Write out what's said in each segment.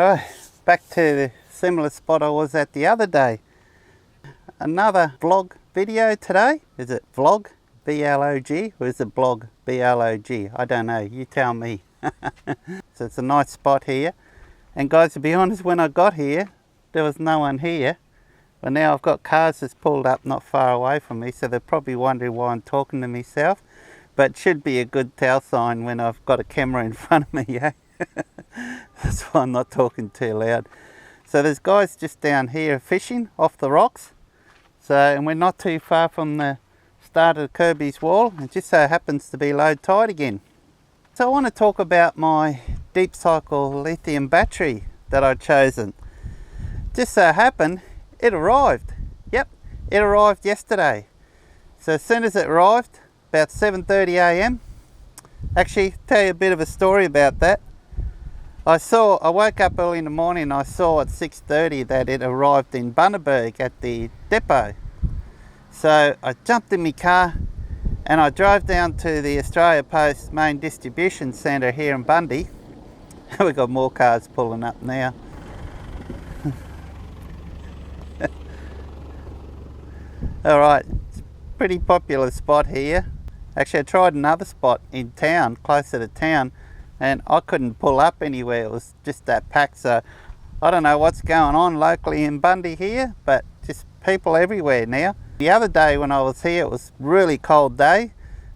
Alright, back to the similar spot I was at the other day. Another vlog video today. Is it vlog, B-L-O-G, or is it blog, B-L-O-G? I don't know, you tell me. So it's a nice spot here. And guys, to be honest, when I got here, there was no one here. But now I've got cars that's pulled up not far away from me, so they're probably wondering why I'm talking to myself. But it should be a good tell sign when I've got a camera in front of me, yeah? That's why I'm not talking too loud. So there's guys just down here fishing off the rocks. So, and we're not too far from the start of Kirby's Wall. It just so happens to be low tide again. So I want to talk about my deep cycle lithium battery that I've chosen. Just so happened, it arrived. Yep, it arrived yesterday. So as soon as it arrived, about 7:30 a.m. Actually, tell you a bit of a story about that. I woke up early in the morning and I saw at 6:30 that it arrived in Bundaberg at the depot. So I jumped in my car and I drove down to the Australia Post main distribution centre here in Bundy. We've got more cars pulling up now. Alright, it's a pretty popular spot here. Actually, I tried another spot in town, closer to town, and I couldn't pull up anywhere. It was just that packed. So I don't know what's going on locally in Bundy here, but just people everywhere now. The other day when I was here, it was a really cold day,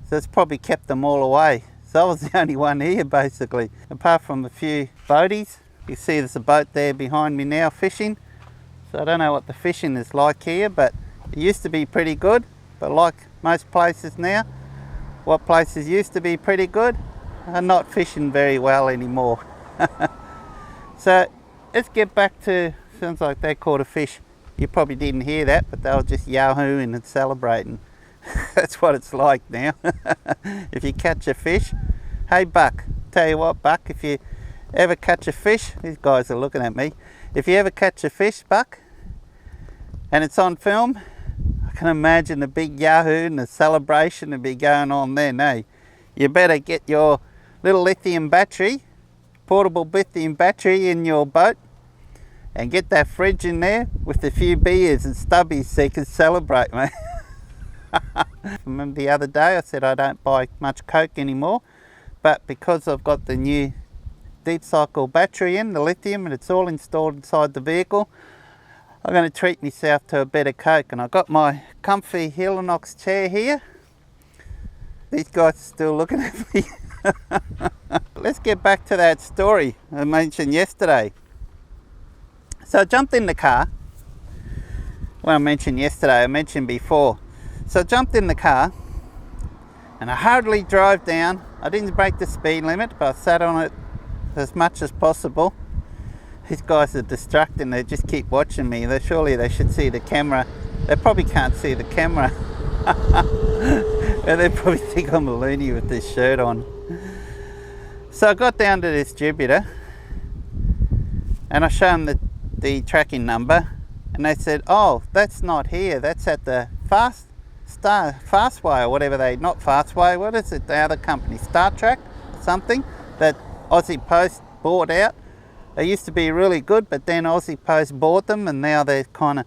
so it's probably kept them all away. So I was the only one here basically, apart from a few boaties. You see there's a boat there behind me now fishing. So I don't know what the fishing is like here, but it used to be pretty good. But like most places now, what places used to be pretty good are not fishing very well anymore. So let's get back to, sounds like they caught a fish. You probably didn't hear that, but they were just yahooing and celebrating. That's what it's like now. If you catch a fish, hey Buck, tell you what Buck, if you ever catch a fish, these guys are looking at me, if you ever catch a fish, Buck, and it's on film, I can imagine the big yahoo and the celebration to be going on then, eh? You better get your little lithium battery, portable lithium battery in your boat, and get that fridge in there with a few beers and stubbies so you can celebrate, mate. Remember the other day I said I don't buy much Coke anymore, but because I've got the new deep cycle battery in, the lithium, and it's all installed inside the vehicle, I'm going to treat myself to a bit of Coke. And I've got my comfy Helinox chair here. These guys are still looking at me. Let's get back to that story I mentioned yesterday. So I jumped in the car. Well, I mentioned yesterday, I mentioned before. So I jumped in the car and I hurriedly drove down. I didn't break the speed limit, but I sat on it as much as possible. These guys are distracting, they just keep watching me. Surely they should see the camera. They probably can't see the camera. And they probably think I'm a loony with this shirt on. So I got down to the distributor and I showed them the tracking number, and they said, oh, that's not here, that's at the Fastway or whatever not Fastway, what is it, the other company, Star Trek or something, that Aussie Post bought out. They used to be really good, but then Aussie Post bought them and now they're kind of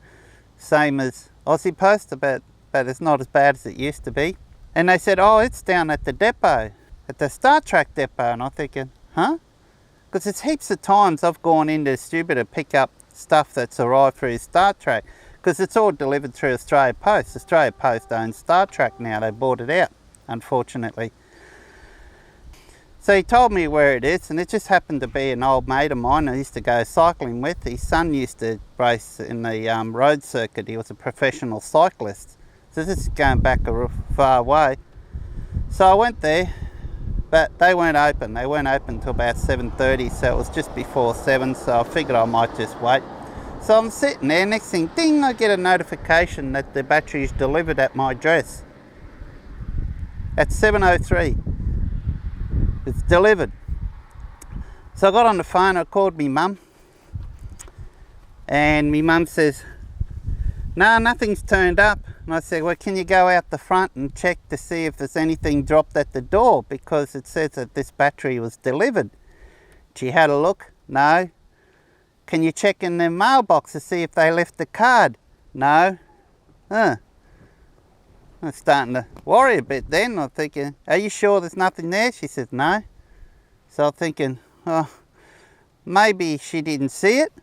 same as Aussie Post, but it's not as bad as it used to be. And they said, oh, it's down at the depot, at the Star Trek depot. And I'm thinking, huh? Because it's heaps of times I've gone into the distributor to pick up stuff that's arrived through Star Trek, because it's all delivered through Australia Post. Australia Post owns Star Trek now, they bought it out, unfortunately. So he told me where it is, and it just happened to be an old mate of mine I used to go cycling with. His son used to race in the road circuit. He was a professional cyclist. So this is going back a far way. So I went there, but they weren't open. They weren't open until about 7:30, so it was just before 7, so I figured I might just wait. So I'm sitting there, next thing, ding, I get a notification that the battery is delivered at my address. At 7:03. It's delivered. So I got on the phone, I called me mum, and my mum says, no, nothing's turned up. And I said, well, can you go out the front and check to see if there's anything dropped at the door, because it says that this battery was delivered. She had a look, no, can you check in their mailbox to see if they left the card? No. I'm starting to worry a bit then. I'm thinking, are you sure there's nothing there? She says, no. So I'm thinking, oh, maybe she didn't see it.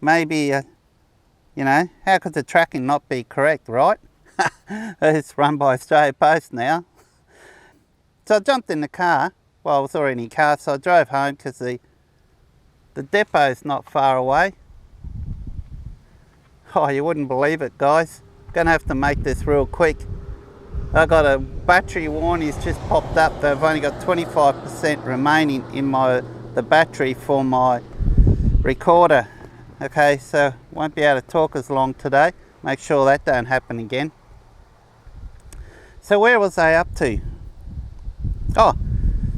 Maybe, you know, how could the tracking not be correct, right? It's run by Australia Post now. So I jumped in the car. Well, I was already in the car, so I drove home because the depot's not far away. Oh, you wouldn't believe it, guys. Gonna have to make this real quick. I got a battery warning, it's just popped up. They've only got 25% remaining in the battery for my recorder. Okay, so won't be able to talk as long today. Make sure that don't happen again. So where was I up to? Oh,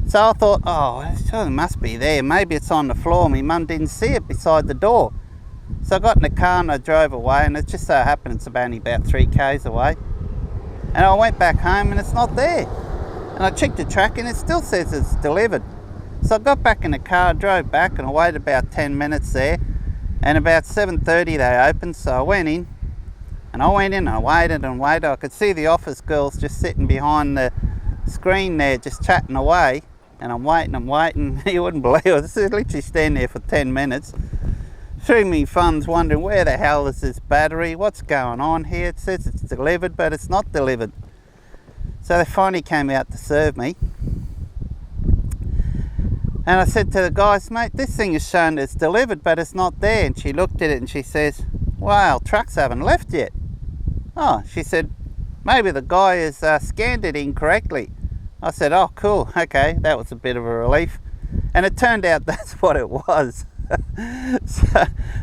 so I thought, oh, it must be there. Maybe it's on the floor. My mum didn't see it beside the door. So I got in the car and I drove away, and it just so happened it's only about 3 k's away. And I went back home and it's not there. And I checked the tracking, it still says it's delivered. So I got back in the car, drove back, and I waited about 10 minutes there. And about 7:30 they opened, so I went in. And I went in and I waited and waited. I could see the office girls just sitting behind the screen there, just chatting away. And I'm waiting. You wouldn't believe it. I was literally standing there for 10 minutes. Through me funds wondering, where the hell is this battery? What's going on here? It says it's delivered, but it's not delivered. So they finally came out to serve me. And I said to the guys, mate, this thing is showing it's delivered, but it's not there. And she looked at it and she says, wow, trucks haven't left yet. Oh, she said, maybe the guy has scanned it incorrectly. I said, oh, cool. Okay, that was a bit of a relief. And it turned out that's what it was.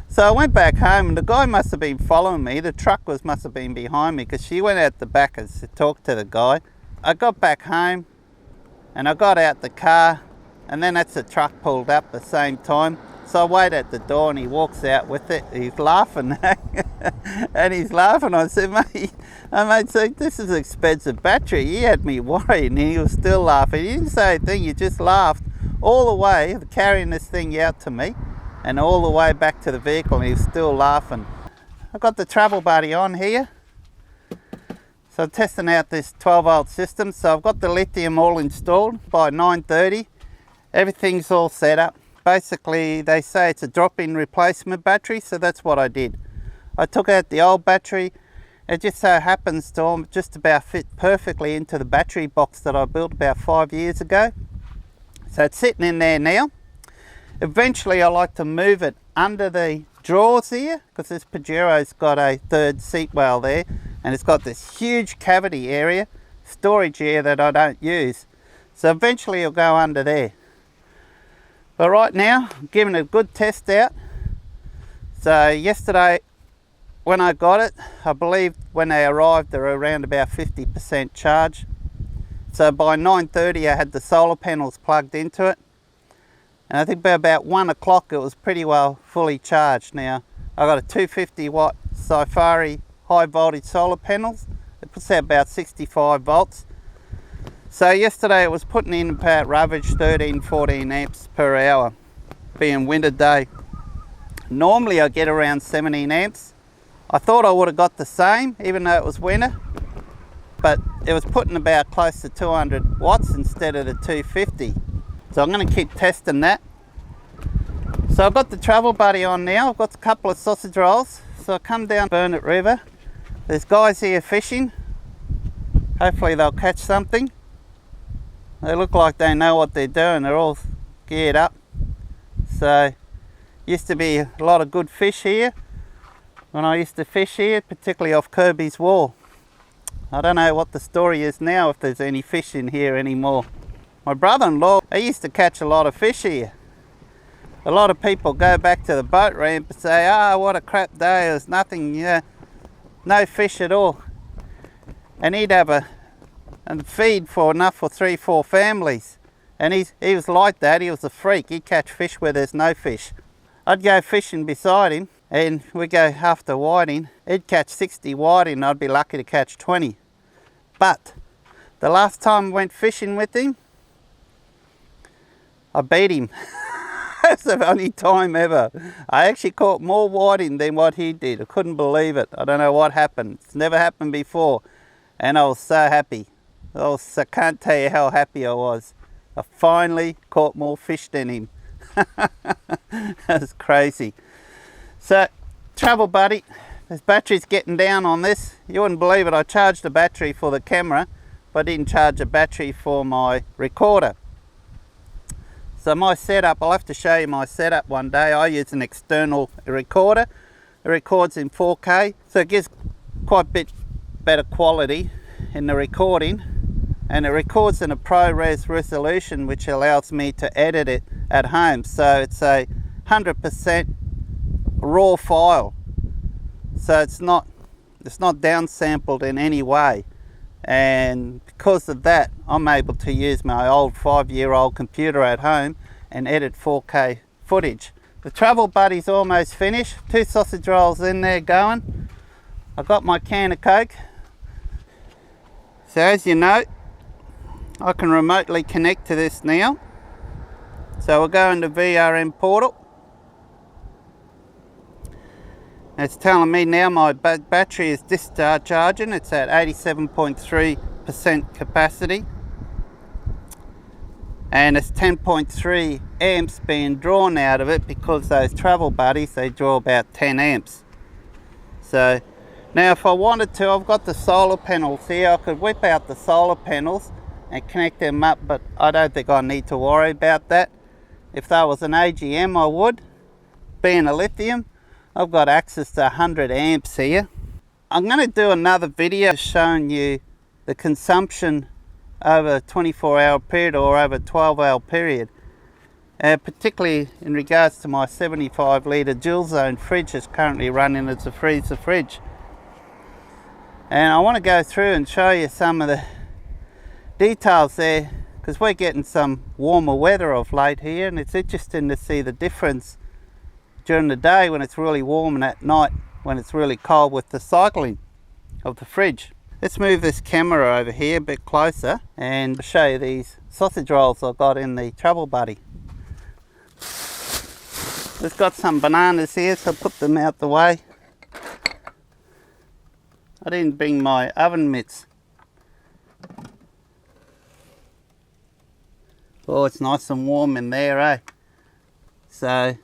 So I went back home, and the guy must have been following me. The truck must have been behind me, because she went out the back and talked to the guy. I got back home and I got out the car, and then that's the truck pulled up at the same time. So I wait at the door and he walks out with it. He's laughing. And he's laughing. I said, mate, see, this is an expensive battery. He had me worried, and he was still laughing. He didn't say a thing, he just laughed all the way, carrying this thing out to me. And all the way back to the vehicle, and he was still laughing. I've got the travel buddy on here. So I'm testing out this 12-volt system. So I've got the lithium all installed by 9:30. Everything's all set up. Basically, they say it's a drop-in replacement battery, so that's what I did. I took out the old battery. It just so happens to just about fit perfectly into the battery box that I built about 5 years ago. So it's sitting in there now. Eventually I like to move it under the drawers here, because this Pajero's got a third seat well there, and it's got this huge cavity area, storage area that I don't use. So eventually it'll go under there. But right now, I'm giving it a good test out. So yesterday when I got it, I believe when they arrived they were around about 50% charge. So by 9:30 I had the solar panels plugged into it. And I think by about 1 o'clock it was pretty well fully charged. Now, I got a 250 watt Safari high voltage solar panels. It puts out about 65 volts. So yesterday it was putting in about ravage 13-14 amps per hour, being winter day. Normally I get around 17 amps. I thought I would have got the same, even though it was winter. But it was putting about close to 200 watts instead of the 250. So I'm going to keep testing that. So I've got the travel buddy on now. I've got a couple of sausage rolls. So I come down Burnett River. There's guys here fishing. Hopefully they'll catch something. They look like they know what they're doing. They're all geared up. So used to be a lot of good fish here when I used to fish here, particularly off Kirby's Wall. I don't know what the story is now, if there's any fish in here anymore. My brother-in-law, he used to catch a lot of fish here. A lot of people go back to the boat ramp and say, oh, what a crap day, there's nothing, no fish at all. And he'd have a feed for enough for 3-4 families. And he was like that, he was a freak. He'd catch fish where there's no fish. I'd go fishing beside him, and we'd go after whiting. He'd catch 60 whiting, and I'd be lucky to catch 20. But the last time I went fishing with him, I beat him. That's the only time ever. I actually caught more whiting than what he did. I couldn't believe it. I don't know what happened. It's never happened before. And I was so happy. I can't tell you how happy I was. I finally caught more fish than him. That's crazy. So, travel buddy, this battery's getting down on this. You wouldn't believe it. I charged a battery for the camera, but I didn't charge a battery for my recorder. So my setup, I'll have to show you my setup one day. I use an external recorder. It records in 4K, so it gives quite a bit better quality in the recording, and it records in a ProRes resolution, which allows me to edit it at home. So it's a 100% raw file, so it's not downsampled in any way. And because of that, I'm able to use my old 5-year-old computer at home and edit 4K footage. The travel buddy's almost finished. 2 sausage rolls in there going. I've got my can of Coke. So as you know, I can remotely connect to this now. So we'll go into VRM portal. It's telling me now my battery is discharging. It's at 87.3% capacity. And it's 10.3 amps being drawn out of it, because those travel buddies, they draw about 10 amps. So now if I wanted to, I've got the solar panels here. I could whip out the solar panels and connect them up, but I don't think I need to worry about that. If that was an AGM, I would. Being a lithium, I've got access to 100 amps here. I'm going to do another video showing you the consumption over a 24-hour period or over a 12-hour period. Particularly in regards to my 75 litre dual zone fridge that's currently running as a freezer fridge. And I want to go through and show you some of the details there, because we're getting some warmer weather of late here, and it's interesting to see the difference during the day when it's really warm and at night when it's really cold with the cycling of the fridge. Let's move this camera over here a bit closer and show you these sausage rolls I've got in the travel buddy. We've got some bananas here, so I'll put them out the way. I didn't bring my oven mitts. Oh, it's nice and warm in there, eh? So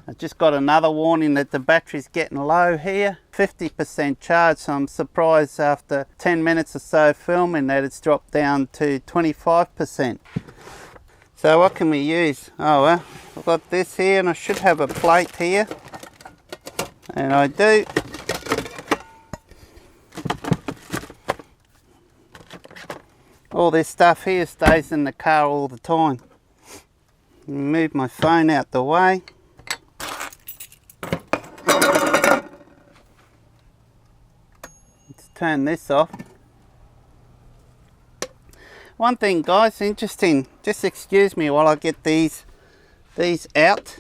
I just got another warning that the battery's getting low here. 50% charge, so I'm surprised after 10 minutes or so filming that it's dropped down to 25%. So what can we use? Oh well, I've got this here, and I should have a plate here. And I do. All this stuff here stays in the car all the time. Move my phone out the way. Let's turn this off. One thing, guys, interesting. Just excuse me while I get these out.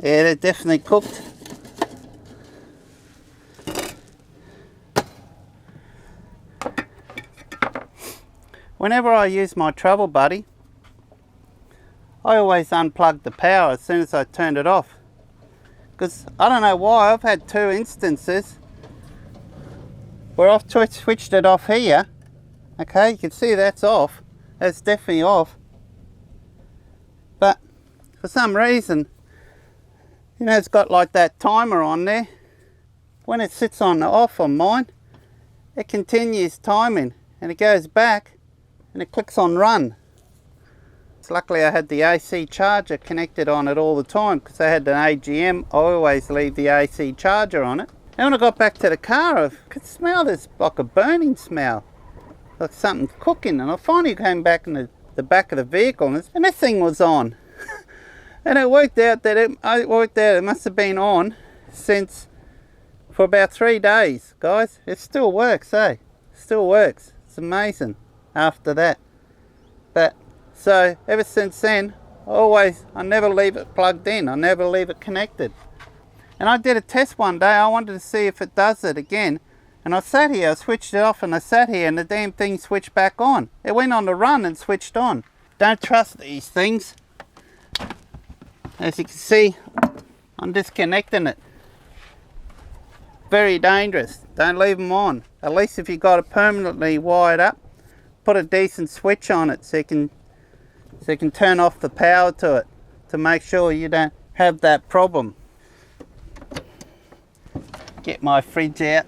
Yeah, they're definitely cooked. Whenever I use my travel buddy, I always unplug the power as soon as I turned it off. Because I don't know why, I've had 2 instances where I've switched it off here. Okay, you can see that's off. That's definitely off. But for some reason, you know, it's got like that timer on there. When it sits on the off on mine, it continues timing and it goes back and it clicks on run. So luckily I had the AC charger connected on it all the time, because I had an AGM. I always leave the AC charger on it. And when I got back to the car, I could smell this like a burning smell, like something cooking. And I finally came back in the back of the vehicle, and this thing was on. And it worked out that it must have been on for about 3 days, guys. It still works, eh? Still works. It's amazing after that. But so ever since then, I never leave it plugged in. I never leave it connected. And I did a test one day. I wanted to see if it does it again. And I sat here, I switched it off and I sat here and the damn thing switched back on. It went on the run and switched on. Don't trust these things. As you can see, I'm disconnecting it. Very dangerous. Don't leave them on. At least if you've got it permanently wired up, put a decent switch on it so you can turn off the power to it to make sure you don't have that problem. Get my fridge out.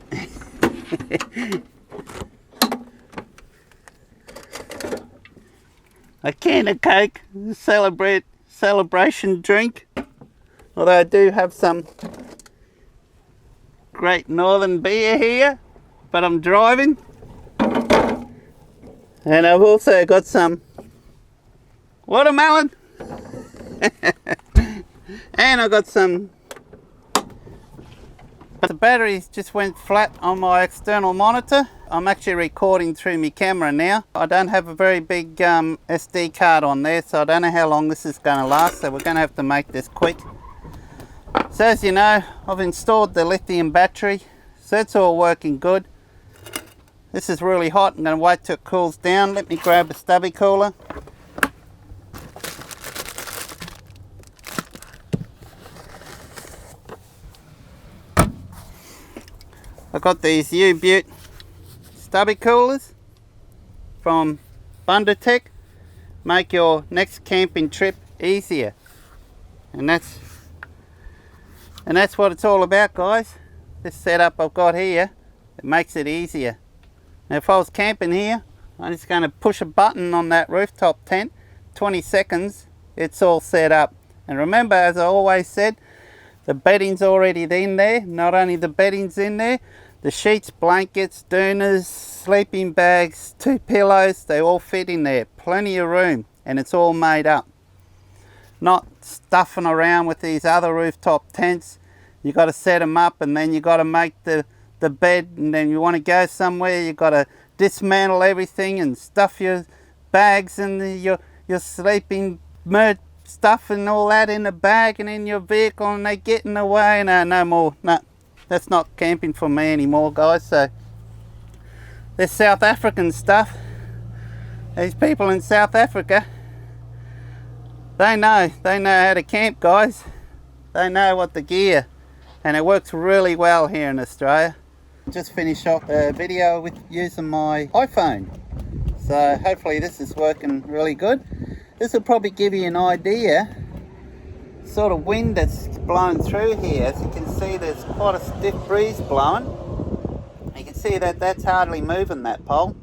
A can of Coke, celebration drink. Although I do have some Great Northern beer here, but I'm driving. And I've also got some watermelon. And I got some. But the batteries just went flat on my external monitor. I'm actually recording through my camera now. I don't have a very big SD card on there, so I don't know how long this is going to last, so we're going to have to make this quick. So as you know, I've installed the lithium battery, so it's all working good. This is really hot. I'm going to wait till it cools down. Let me grab a stubby cooler. I've got these U-Butte stubby coolers from Bundetech. Make your next camping trip easier. And that's what it's all about, guys. This setup I've got here, it makes it easier. Now if I was camping here, I'm just going to push a button on that rooftop tent, 20 seconds, it's all set up. And remember, as I always said, the bedding's already in there. Not only the bedding's in there, the sheets, blankets, doonas, sleeping bags, 2 pillows, they all fit in there. Plenty of room, and it's all made up. Not stuffing around with these other rooftop tents. You got to set them up, and then you got to make the bed, and then you want to go somewhere, you got to dismantle everything and stuff your bags and your sleeping stuff and all that in the bag and in your vehicle, and they get in the way. No more. No, that's not camping for me anymore, guys. So this South African stuff, these people in South Africa, they know how to camp, guys. They know what the gear, and it works really well here in Australia. Just finished off a video with using my iPhone, so hopefully this is working really good. This will probably give you an idea sort of wind that's blowing through here. As you can see, there's quite a stiff breeze blowing. You can see that that's hardly moving, that pole,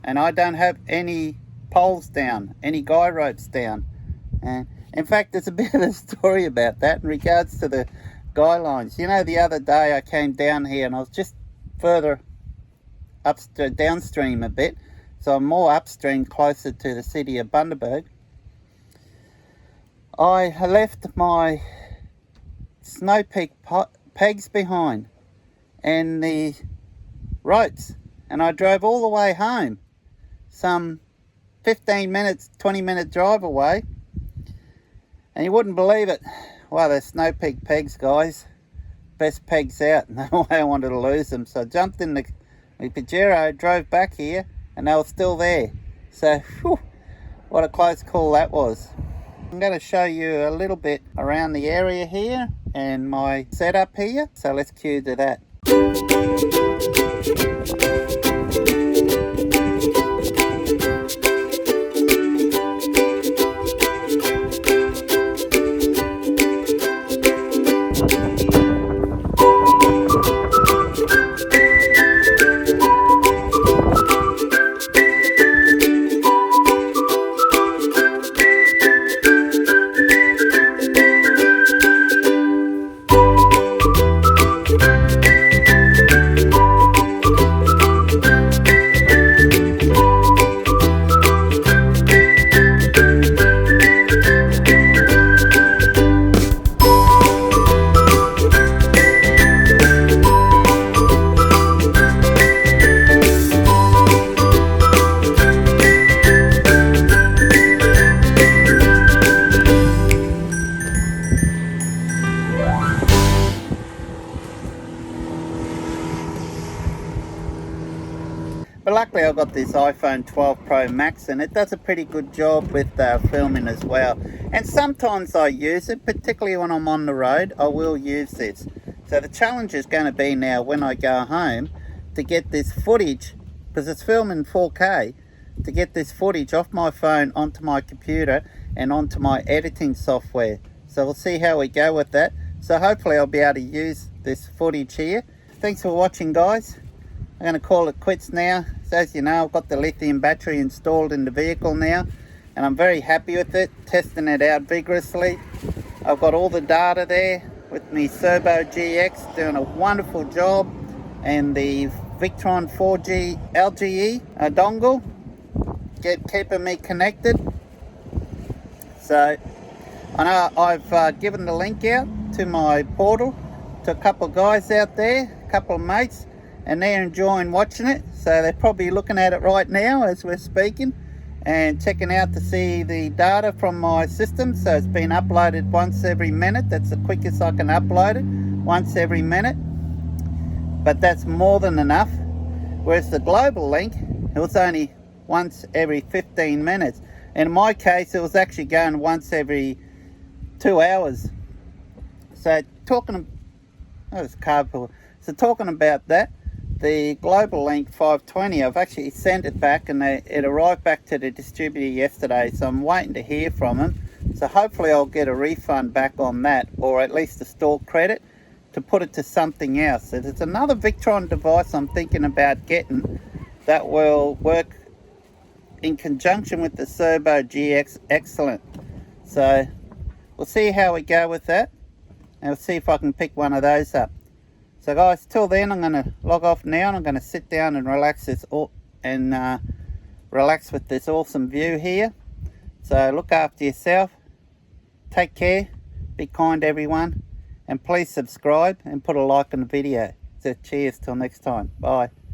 and I don't have any poles down, any guy ropes down. And in fact, there's a bit of a story about that in regards to the guy lines. You know, the other day I came down here and I was just further downstream a bit, so I'm more upstream, closer to the city of Bundaberg. I left my snow peak pegs behind and the ropes, and I drove all the way home, some 15 minutes, 20-minute drive away, and you wouldn't believe it. Well, they're snow peak pegs, guys. Best pegs out. No way I wanted to lose them. So I jumped in the Pajero, drove back here, and they were still there. So, whew, what a close call that was. I'm going to show you a little bit around the area here and my setup here. So let's cue to that. But luckily I got this iPhone 12 Pro Max and it does a pretty good job with filming as well. And sometimes I use it, particularly when I'm on the road, I will use this. So the challenge is going to be now when I go home to get this footage, because it's filming 4K, to get this footage off my phone onto my computer and onto my editing software. So we'll see how we go with that. So hopefully I'll be able to use this footage here. Thanks for watching, guys. I'm going to call it quits now. So as you know, I've got the lithium battery installed in the vehicle now, and I'm very happy with it, testing it out vigorously. I've got all the data there with me Servo GX doing a wonderful job, and the Victron 4G LGE dongle keeping me connected. So I know I've given the link out to my portal to a couple of guys out there, a couple of mates, and they're enjoying watching it. So they're probably looking at it right now as we're speaking and checking out to see the data from my system. So it's been uploaded once every minute. That's the quickest I can upload it, once every minute. But that's more than enough. Whereas the global link, it was only once every 15 minutes. And in my case, it was actually going once every 2 hours. So talking about that, the Global Link 520, I've actually sent it back, and it arrived back to the distributor yesterday, so I'm waiting to hear from them. So hopefully I'll get a refund back on that, or at least a store credit to put it to something else. So there's another Victron device I'm thinking about getting that will work in conjunction with the Servo GX Excellent. So we'll see how we go with that, and we'll see if I can pick one of those up. So guys, till then, I'm going to log off now, and I'm going to sit down and relax relax with this awesome view here. So look after yourself, take care, be kind everyone, and please subscribe and put a like on the video. So cheers till next time, bye.